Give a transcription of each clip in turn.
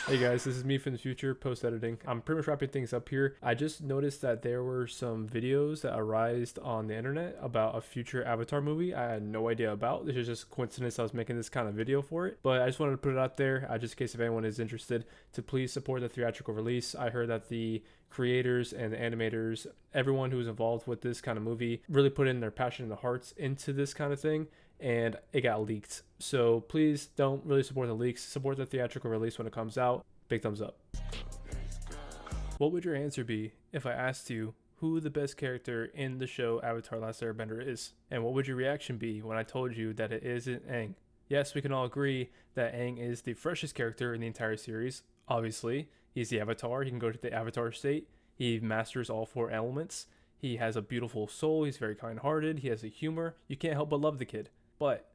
Hey guys, this is me from the future, post-editing. I'm pretty much wrapping things up here. I just noticed that there were some videos that arised on the internet about a future Avatar movie I had no idea about. This is just a coincidence I was making this kind of video for it. But I just wanted to put it out there, just in case if anyone is interested, to please support the theatrical release. I heard that the creators and the animators, everyone who was involved with this kind of movie, really put in their passion and their hearts into this kind of thing, and it got leaked. So please don't really support the leaks. Support the theatrical release when it comes out. Big thumbs up. What would your answer be if I asked you who the best character in the show Avatar Last Airbender is? And what would your reaction be when I told you that it isn't Aang? Yes, we can all agree that Aang is the freshest character in the entire series. Obviously, he's the Avatar. He can go to the Avatar state. He masters all four elements. He has a beautiful soul. He's very kind-hearted. He has a humor. You can't help but love the kid. But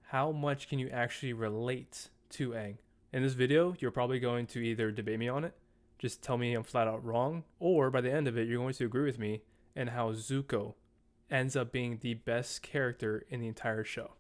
how much can you actually relate to Aang? In this video, you're probably going to either debate me on it, just tell me I'm flat out wrong, or by the end of it, you're going to agree with me and how Zuko ends up being the best character in the entire show.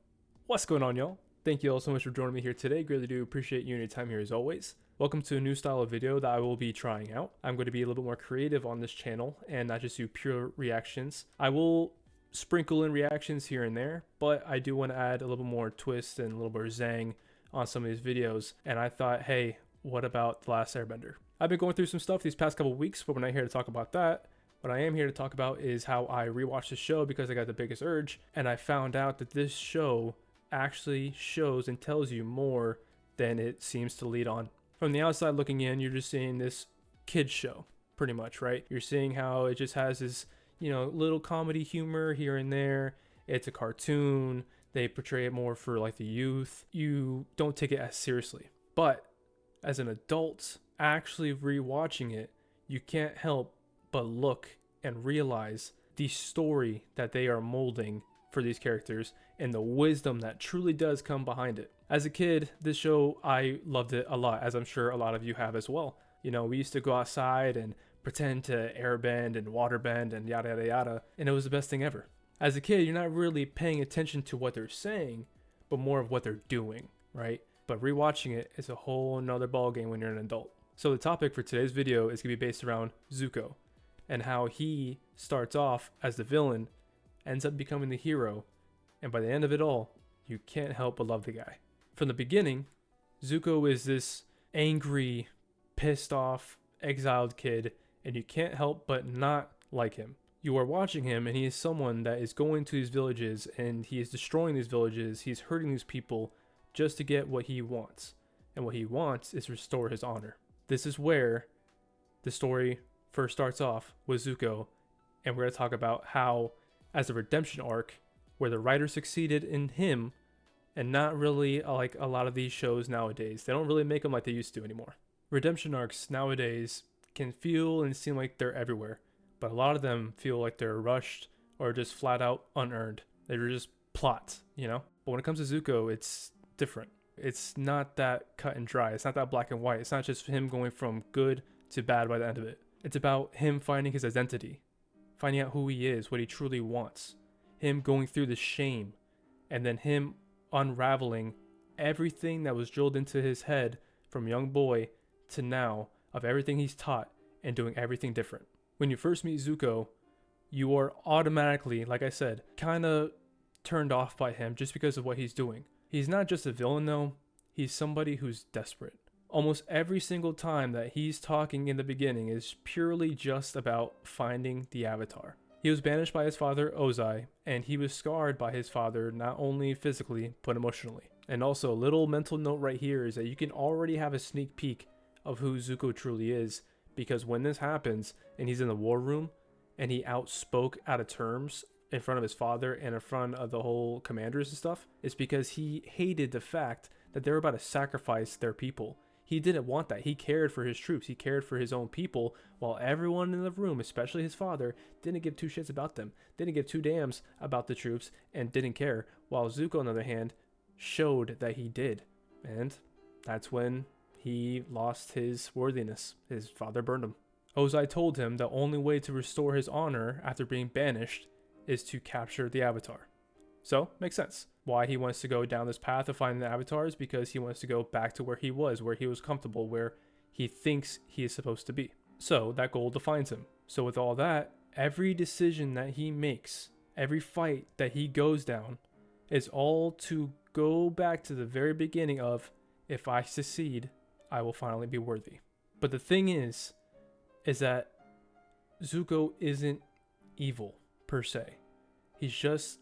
What's going on, y'all? Thank you all so much for joining me here today. Greatly do appreciate you and your time here as always. Welcome to a new style of video that I will be trying out. I'm going to be a little bit more creative on this channel and not just do pure reactions. I will sprinkle in reactions here and there, but I do want to add a little more twist and a little more zang on some of these videos. And I thought, hey, what about The Last Airbender? I've been going through some stuff these past couple of weeks, but we're not here to talk about that. What I am here to talk about is how I rewatched the show because I got the biggest urge, and I found out that this show actually shows and tells you more than it seems to lead on. From the outside looking in, you're just seeing this kids show, pretty much, right? You're seeing how it just has this, little comedy humor here and there. It's a cartoon. They portray it more for like the youth. You don't take it as seriously. But as an adult, actually rewatching it, you can't help but look and realize the story that they are molding for these characters and the wisdom that truly does come behind it. As a kid, this show, I loved it a lot, as I'm sure a lot of you have as well. We used to go outside and pretend to airbend and waterbend and yada yada yada, and it was the best thing ever. As a kid, you're not really paying attention to what they're saying, but more of what they're doing, right? But rewatching it is a whole nother ballgame when you're an adult. So the topic for today's video is going to be based around Zuko and how he starts off as the villain, ends up becoming the hero, and by the end of it all, you can't help but love the guy. From the beginning, Zuko is this angry, pissed off, exiled kid, and you can't help but not like him. You are watching him, and he is someone that is going to these villages, and he is destroying these villages. He's hurting these people just to get what he wants. And what he wants is restore his honor. This is where the story first starts off with Zuko, and we're going to talk about how, as a redemption arc, where the writer succeeded in him, and not really like a lot of these shows nowadays. They don't really make them like they used to anymore. Redemption arcs nowadays can feel and seem like they're everywhere, but a lot of them feel like they're rushed or just flat out unearned. They're just plots, But when it comes to Zuko, it's different. It's not that cut and dry. It's not that black and white. It's not just him going from good to bad by the end of it. It's about him finding his identity, finding out who he is, what he truly wants, him going through the shame, and then him unraveling everything that was drilled into his head from young boy to now of everything he's taught and doing everything different. When you first meet Zuko, you are automatically, like I said, kind of turned off by him just because of what he's doing. He's not just a villain though, he's somebody who's desperate. Almost every single time that he's talking in the beginning is purely just about finding the Avatar. He was banished by his father, Ozai, and he was scarred by his father not only physically, but emotionally. And also, a little mental note right here is that you can already have a sneak peek of who Zuko truly is, because when this happens, and he's in the war room, and he outspoke out of terms in front of his father and in front of the whole commanders and stuff, it's because he hated the fact that they were about to sacrifice their people. He didn't want that. He cared for his troops. He cared for his own people, while everyone in the room, especially his father, didn't give two shits about them. Didn't give two damns about the troops and didn't care. While Zuko, on the other hand, showed that he did. And that's when he lost his worthiness. His father burned him. Ozai told him the only way to restore his honor after being banished is to capture the Avatar. So, makes sense. Why he wants to go down this path of finding the avatars, because he wants to go back to where he was comfortable, where he thinks he is supposed to be. So that goal defines him. So with all that, every decision that he makes, every fight that he goes down, is all to go back to the very beginning of, if I succeed, I will finally be worthy. But the thing is that Zuko isn't evil per se. He's just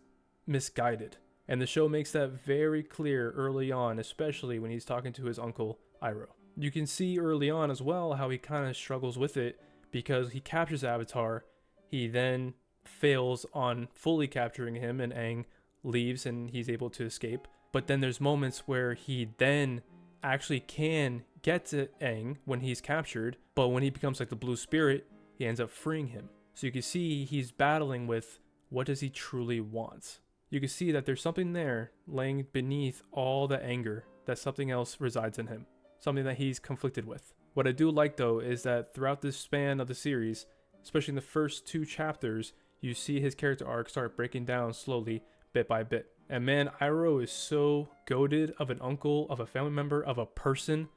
misguided. And the show makes that very clear early on, especially when he's talking to his uncle Iroh. You can see early on as well how he kind of struggles with it, because he captures Avatar, he then fails on fully capturing him, and Aang leaves and he's able to escape. But then there's moments where he then actually can get to Aang when he's captured, but when he becomes like the blue spirit, he ends up freeing him. So you can see he's battling with, what does he truly want? You can see that there's something there laying beneath all the anger, that something else resides in him, something that he's conflicted with. What I do like though is that throughout this span of the series, especially in the first 2 chapters, you see his character arc start breaking down slowly, bit by bit. And man, Iroh is so goated of an uncle, of a family member, of a person.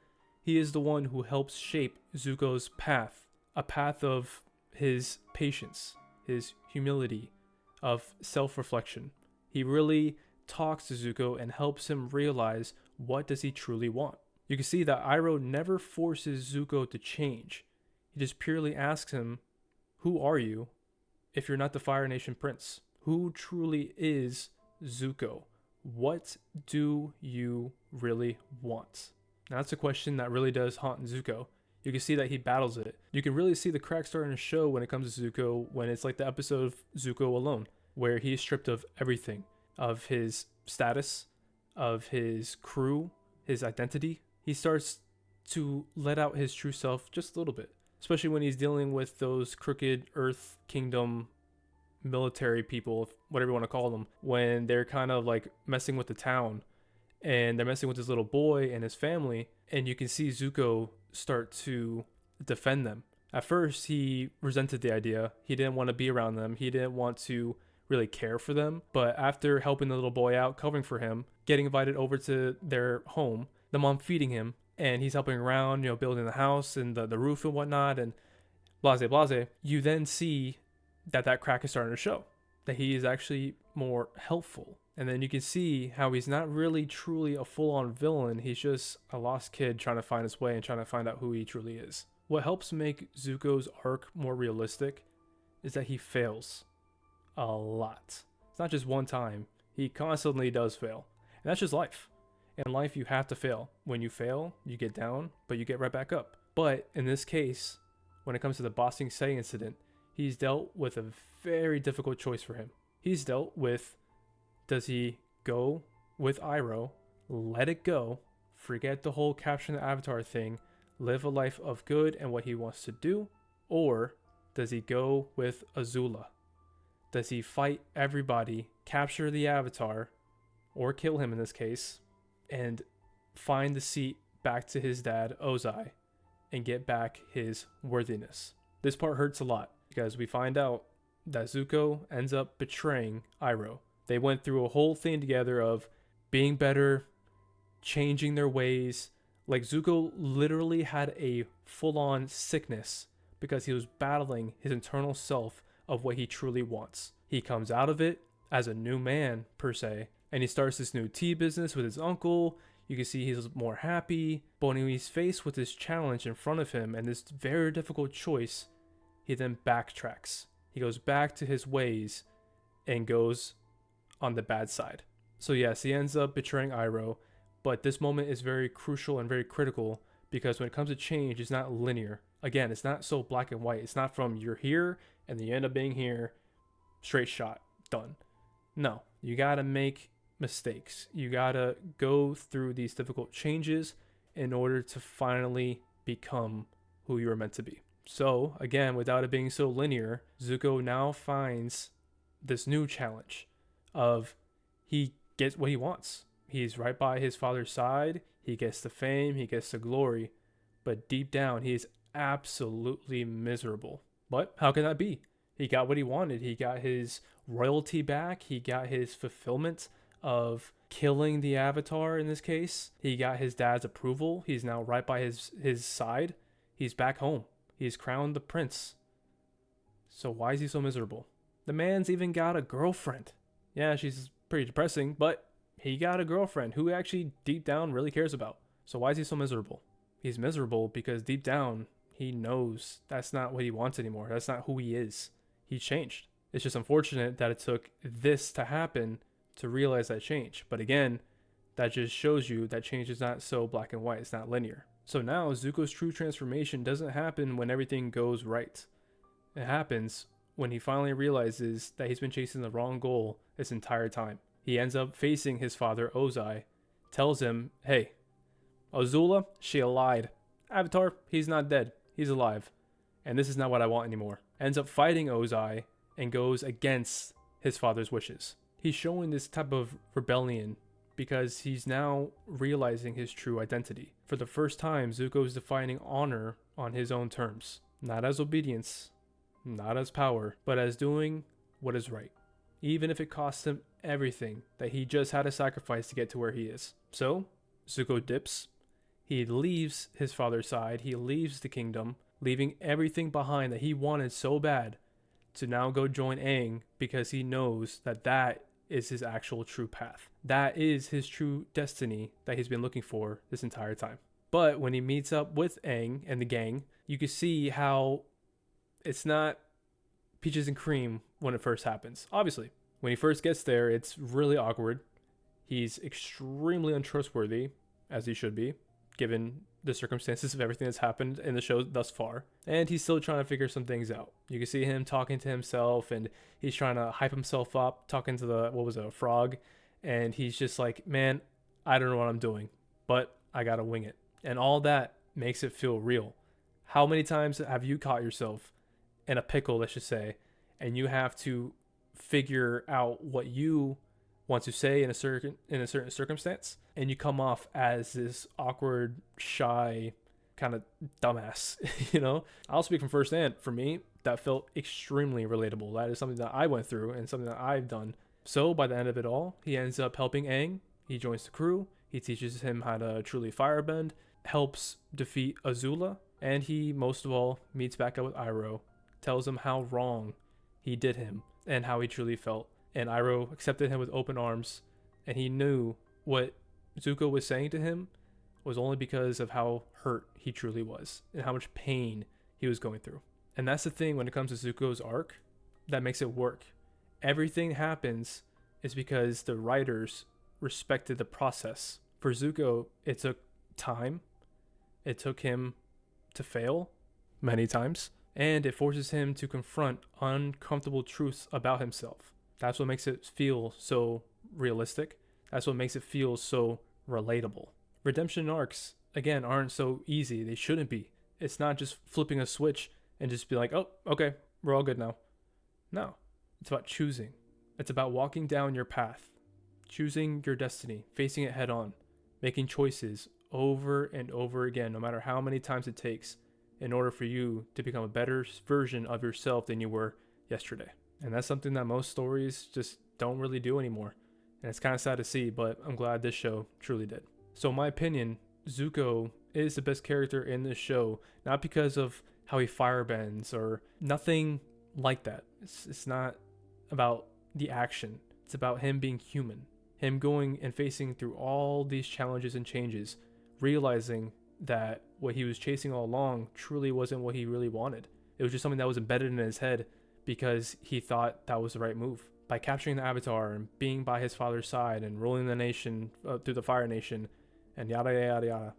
He is the one who helps shape Zuko's path, a path of his patience, his humility, of self-reflection. He really talks to Zuko and helps him realize, what does he truly want. You can see that Iroh never forces Zuko to change. He just purely asks him, who are you if you're not the Fire Nation Prince? Who truly is Zuko? What do you really want? Now that's a question that really does haunt Zuko. You can see that he battles it. You can really see the cracks starting to show when it comes to Zuko, when it's like the episode of Zuko Alone, where he's stripped of everything, of his status, of his crew, his identity. He starts to let out his true self just a little bit, especially when he's dealing with those crooked Earth Kingdom military people, whatever you want to call them, when they're kind of like messing with the town and they're messing with his little boy and his family, and you can see Zuko start to defend them. At first, he resented the idea. He didn't want to be around them. He didn't want to really care for them. But after helping the little boy out, covering for him, getting invited over to their home, the mom feeding him, and he's helping around, building the house and the roof and whatnot, and blase blase, you then see that crack is starting to show, that he is actually more helpful. And then you can see how he's not really truly a full-on villain. He's just a lost kid trying to find his way and trying to find out who he truly is. What helps make Zuko's arc more realistic is that he fails a lot. It's not just one time. He constantly does fail. And that's just life. In life, you have to fail. When you fail, you get down, but you get right back up. But in this case, when it comes to the Ba Sing Se incident, he's dealt with a very difficult choice for him. He's dealt with, does he go with Iroh, let it go, forget the whole capturing the Avatar thing, live a life of good and what he wants to do? Or does he go with Azula? Does he fight everybody, capture the Avatar, or kill him in this case, and find the seat back to his dad, Ozai, and get back his worthiness? This part hurts a lot, because we find out that Zuko ends up betraying Iroh. They went through a whole thing together of being better, changing their ways. Like, Zuko literally had a full-on sickness because he was battling his internal self of what he truly wants. He comes out of it as a new man, per se, and he starts this new tea business with his uncle. You can see he's more happy, but when he's faced with this challenge in front of him and this very difficult choice, he then backtracks. He goes back to his ways and goes on the bad side. So yes, he ends up betraying Iroh, but this moment is very crucial and very critical, because when it comes to change, it's not linear. Again, it's not so black and white. It's not from you're here and then you end up being here, straight shot, done. No, you gotta make mistakes. You gotta go through these difficult changes in order to finally become who you were meant to be. So again, without it being so linear, Zuko now finds this new challenge of, he gets what he wants. He's right by his father's side. He gets the fame, he gets the glory, but deep down, he is absolutely miserable. But how can that be? He got what he wanted. He got his royalty back. He got his fulfillment of killing the Avatar in this case. He got his dad's approval. He's now right by his side. He's back home. He's crowned the prince. So why is he so miserable? The man's even got a girlfriend. Yeah, she's pretty depressing, but he got a girlfriend who actually deep down really cares about. So why is he so miserable? He's miserable because deep down he knows that's not what he wants anymore. That's not who he is. He's changed. It's just unfortunate that it took this to happen to realize that change. But again, that just shows you that change is not so black and white. It's not linear. So now Zuko's true transformation doesn't happen when everything goes right. It happens when he finally realizes that he's been chasing the wrong goal this entire time. He ends up facing his father, Ozai, tells him, hey, Azula, she lied. Avatar, he's not dead. He's alive. And this is not what I want anymore. Ends up fighting Ozai and goes against his father's wishes. He's showing this type of rebellion because he's now realizing his true identity. For the first time, Zuko is defining honor on his own terms. Not as obedience, not as power, but as doing what is right. Even if it costs him everything that he just had to sacrifice to get to where he is. So, Zuko dips. He leaves his father's side. He leaves the kingdom, leaving everything behind that he wanted so bad to now go join Aang because he knows that that is his actual true path. That is his true destiny that he's been looking for this entire time. But when he meets up with Aang and the gang, you can see how it's not peaches and cream when it first happens. Obviously, when he first gets there, it's really awkward. He's extremely untrustworthy, as he should be, given the circumstances of everything that's happened in the show thus far. And he's still trying to figure some things out. You can see him talking to himself, and he's trying to hype himself up, talking to a frog. And he's just like, man, I don't know what I'm doing, but I gotta wing it. And all that makes it feel real. How many times have you caught yourself in a pickle, let's just say, and you have to figure out what you want to say in a certain circumstance, and you come off as this awkward, shy, kind of dumbass, you know? I'll speak from firsthand. For me, that felt extremely relatable. That is something that I went through and something that I've done. So by the end of it all, he ends up helping Aang. He joins the crew. He teaches him how to truly firebend, helps defeat Azula, and he, most of all, meets back up with Iroh, tells him how wrong he did him and how he truly felt. And Iroh accepted him with open arms, and he knew what Zuko was saying to him was only because of how hurt he truly was and how much pain he was going through. And that's the thing when it comes to Zuko's arc that makes it work. Everything happens is because the writers respected the process. For Zuko, it took time. It took him to fail many times, and it forces him to confront uncomfortable truths about himself. That's what makes it feel so realistic. That's what makes it feel so relatable. Redemption arcs, again, aren't so easy. They shouldn't be. It's not just flipping a switch and just be like, oh, okay, we're all good now. No, it's about choosing. It's about walking down your path, choosing your destiny, facing it head on, making choices over and over again, no matter how many times it takes, in order for you to become a better version of yourself than you were yesterday. And that's something that most stories just don't really do anymore. And it's kind of sad to see, but I'm glad this show truly did. So in my opinion, Zuko is the best character in this show, not because of how he firebends or nothing like that. It's not about the action. It's about him being human. Him going and facing through all these challenges and changes, realizing that what he was chasing all along truly wasn't what he really wanted. It was just something that was embedded in his head because he thought that was the right move. By capturing the Avatar and being by his father's side and ruling the nation through the Fire Nation and yada yada yada,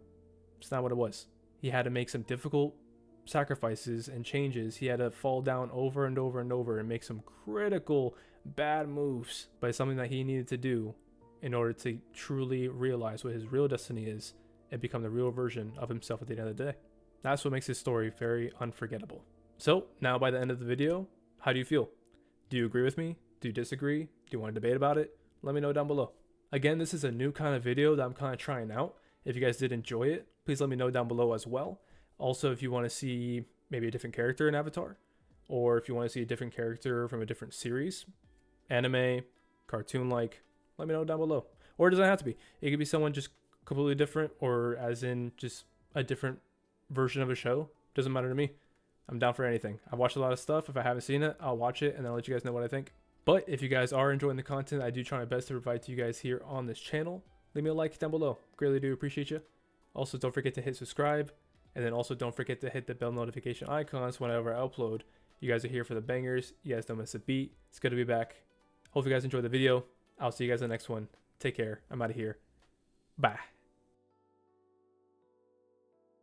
it's not what it was. He had to make some difficult sacrifices and changes. He had to fall down over and over and over and make some critical bad moves, but it's something that he needed to do in order to truly realize what his real destiny is and become the real version of himself at the end of the day. That's what makes his story very unforgettable. So now by the end of the video, how do you feel? Do you agree with me? Do you disagree? Do you want to debate about it? Let me know down below. Again, this is a new kind of video that I'm kind of trying out. If you guys did enjoy it, please let me know down below as well. Also, if you want to see maybe a different character in Avatar, or if you want to see a different character from a different series, anime, cartoon-like, let me know down below. Or it doesn't have to be. It could be someone just completely different, or as in just a different version of a show. Doesn't matter to me. I'm down for anything. I've watched a lot of stuff. If I haven't seen it, I'll watch it and I'll let you guys know what I think. But if you guys are enjoying the content, I do try my best to provide to you guys here on this channel. Leave me a like down below. Greatly do appreciate you. Also, don't forget to hit subscribe. And then also don't forget to hit the bell notification icons whenever I upload. You guys are here for the bangers. You guys don't miss a beat. It's good to be back. Hope you guys enjoyed the video. I'll see you guys in the next one. Take care. I'm out of here. Bye.